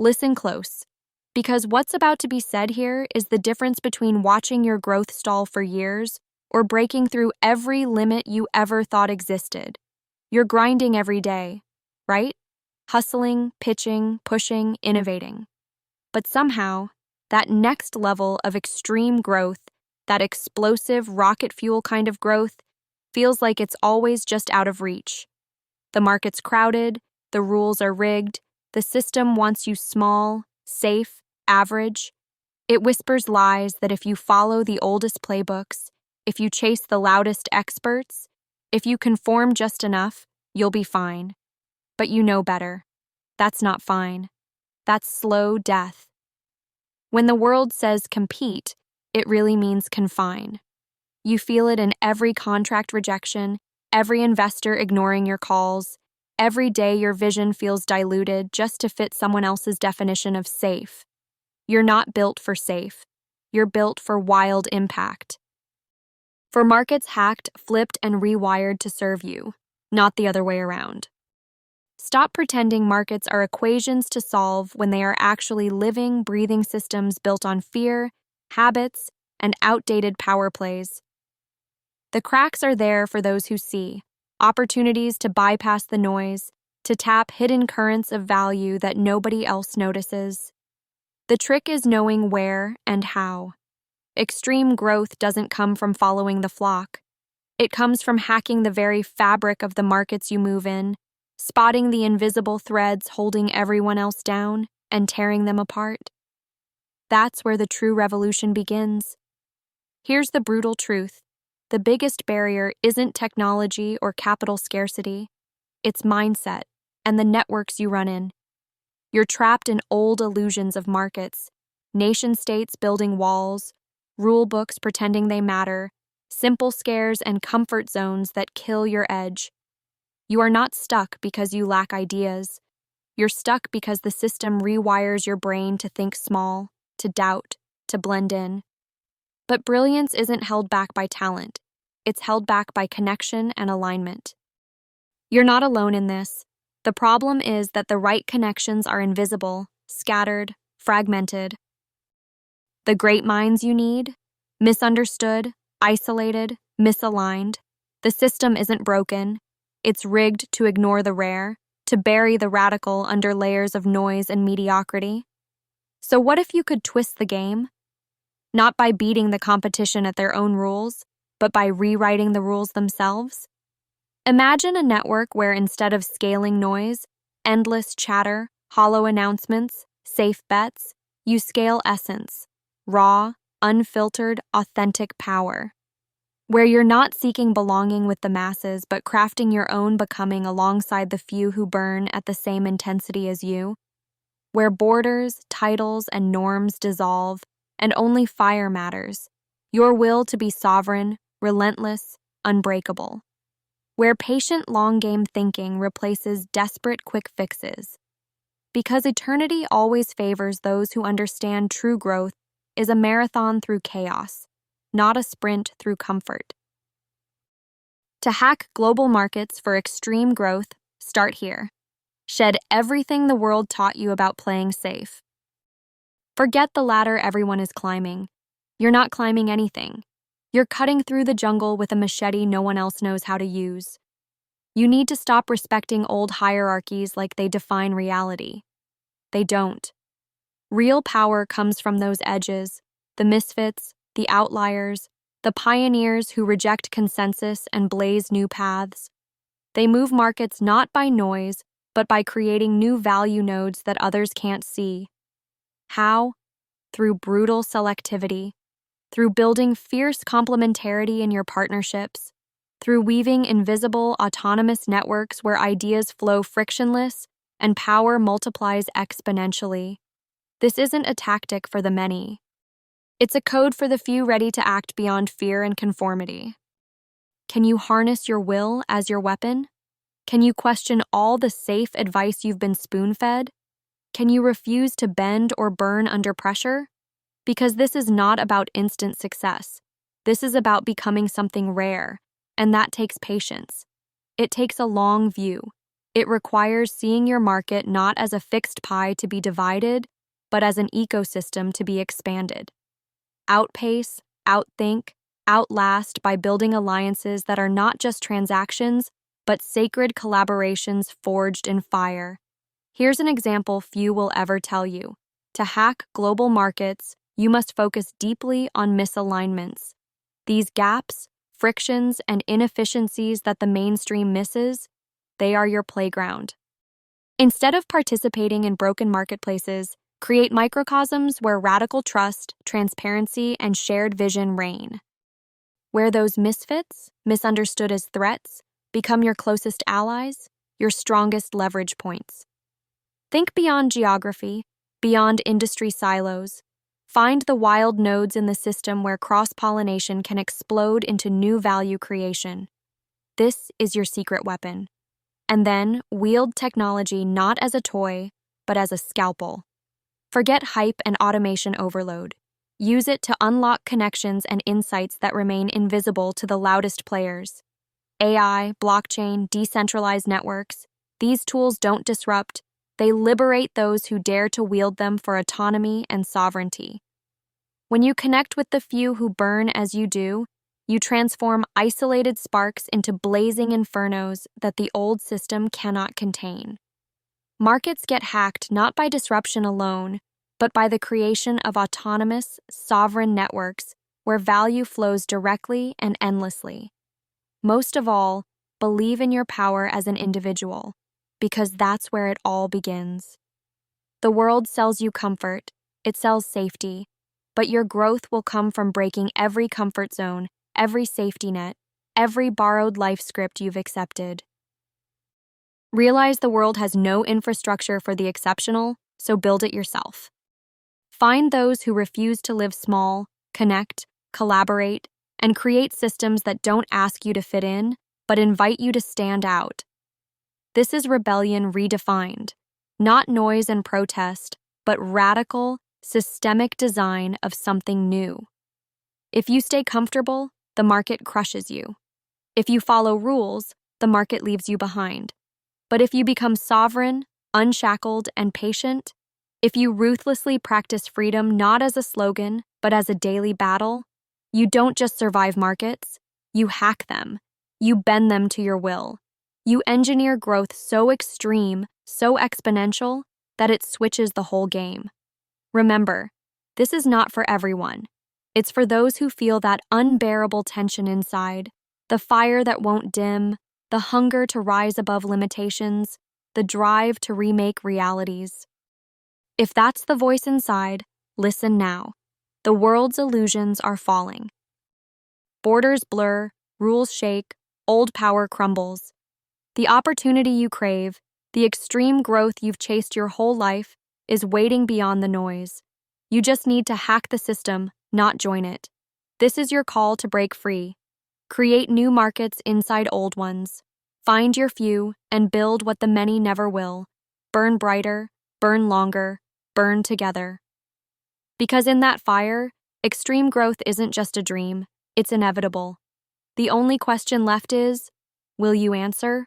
Listen close, because what's about to be said here is the difference between watching your growth stall for years or breaking through every limit you ever thought existed. You're grinding every day, right? Hustling, pitching, pushing, innovating. But somehow, that next level of extreme growth, that explosive rocket fuel kind of growth, feels like it's always just out of reach. The market's crowded, the rules are rigged, the system wants you small, safe, average. It whispers lies that if you follow the oldest playbooks, if you chase the loudest experts, if you conform just enough, you'll be fine. But you know better. That's not fine. That's slow death. When the world says compete, it really means confine. You feel it in every contract rejection, every investor ignoring your calls, every day your vision feels diluted just to fit someone else's definition of safe. You're not built for safe. You're built for wild impact. For markets hacked, flipped, and rewired to serve you, not the other way around. Stop pretending markets are equations to solve when they are actually living, breathing systems built on fear, habits, and outdated power plays. The cracks are there for those who see, opportunities to bypass the noise, to tap hidden currents of value that nobody else notices. The trick is knowing where and how. Extreme growth doesn't come from following the flock. It comes from hacking the very fabric of the markets you move in, spotting the invisible threads holding everyone else down, and tearing them apart. That's where the true revolution begins. Here's the brutal truth. The biggest barrier isn't technology or capital scarcity. It's mindset and the networks you run in. You're trapped in old illusions of markets, nation-states building walls, rule books pretending they matter, simple scares and comfort zones that kill your edge. You are not stuck because you lack ideas. You're stuck because the system rewires your brain to think small, to doubt, to blend in. But brilliance isn't held back by talent. It's held back by connection and alignment. You're not alone in this. The problem is that the right connections are invisible, scattered, fragmented. The great minds you need? Misunderstood, isolated, misaligned. The system isn't broken. It's rigged to ignore the rare, to bury the radical under layers of noise and mediocrity. So what if you could twist the game? Not by beating the competition at their own rules, but by rewriting the rules themselves? Imagine a network where instead of scaling noise, endless chatter, hollow announcements, safe bets, you scale essence, raw, unfiltered, authentic power. Where you're not seeking belonging with the masses, but crafting your own becoming alongside the few who burn at the same intensity as you. Where borders, titles, and norms dissolve, and only fire matters. Your will to be sovereign, relentless, unbreakable. Where patient long-game thinking replaces desperate quick fixes. Because eternity always favors those who understand true growth is a marathon through chaos, not a sprint through comfort. To hack global markets for extreme growth, start here. Shed everything the world taught you about playing safe. Forget the ladder everyone is climbing. You're not climbing anything. You're cutting through the jungle with a machete no one else knows how to use. You need to stop respecting old hierarchies like they define reality. They don't. Real power comes from those edges, the misfits, the outliers, the pioneers who reject consensus and blaze new paths. They move markets not by noise, but by creating new value nodes that others can't see. How? Through brutal selectivity, through building fierce complementarity in your partnerships, through weaving invisible, autonomous networks where ideas flow frictionless and power multiplies exponentially. This isn't a tactic for the many. It's a code for the few ready to act beyond fear and conformity. Can you harness your will as your weapon? Can you question all the safe advice you've been spoon-fed? Can you refuse to bend or burn under pressure? Because this is not about instant success. This is about becoming something rare, and that takes patience. It takes a long view. It requires seeing your market not as a fixed pie to be divided, but as an ecosystem to be expanded. Outpace, outthink, outlast by building alliances that are not just transactions, but sacred collaborations forged in fire. Here's an example few will ever tell you. To hack global markets, you must focus deeply on misalignments. These gaps, frictions, and inefficiencies that the mainstream misses, they are your playground. Instead of participating in broken marketplaces, create microcosms where radical trust, transparency, and shared vision reign. Where those misfits, misunderstood as threats, become your closest allies, your strongest leverage points. Think beyond geography, beyond industry silos. Find the wild nodes in the system where cross-pollination can explode into new value creation. This is your secret weapon. And then wield technology not as a toy, but as a scalpel. Forget hype and automation overload. Use it to unlock connections and insights that remain invisible to the loudest players. AI, blockchain, decentralized networks, these tools don't disrupt, they liberate those who dare to wield them for autonomy and sovereignty. When you connect with the few who burn as you do, you transform isolated sparks into blazing infernos that the old system cannot contain. Markets get hacked not by disruption alone, but by the creation of autonomous, sovereign networks where value flows directly and endlessly. Most of all, believe in your power as an individual, because that's where it all begins. The world sells you comfort, it sells safety, but your growth will come from breaking every comfort zone, every safety net, every borrowed life script you've accepted. Realize the world has no infrastructure for the exceptional, so build it yourself. Find those who refuse to live small, connect, collaborate, and create systems that don't ask you to fit in, but invite you to stand out. This is rebellion redefined, not noise and protest, but radical, systemic design of something new. If you stay comfortable, the market crushes you. If you follow rules, the market leaves you behind. But if you become sovereign, unshackled, and patient, if you ruthlessly practice freedom not as a slogan, but as a daily battle, you don't just survive markets, you hack them. You bend them to your will. You engineer growth so extreme, so exponential, that it switches the whole game. Remember, this is not for everyone. It's for those who feel that unbearable tension inside, the fire that won't dim, the hunger to rise above limitations, the drive to remake realities. If that's the voice inside, listen now. The world's illusions are falling. Borders blur, rules shake, old power crumbles. The opportunity you crave, the extreme growth you've chased your whole life, is waiting beyond the noise. You just need to hack the system, not join it. This is your call to break free. Create new markets inside old ones. Find your few and build what the many never will. Burn brighter, burn longer, burn together. Because in that fire, extreme growth isn't just a dream, it's inevitable. The only question left is, will you answer?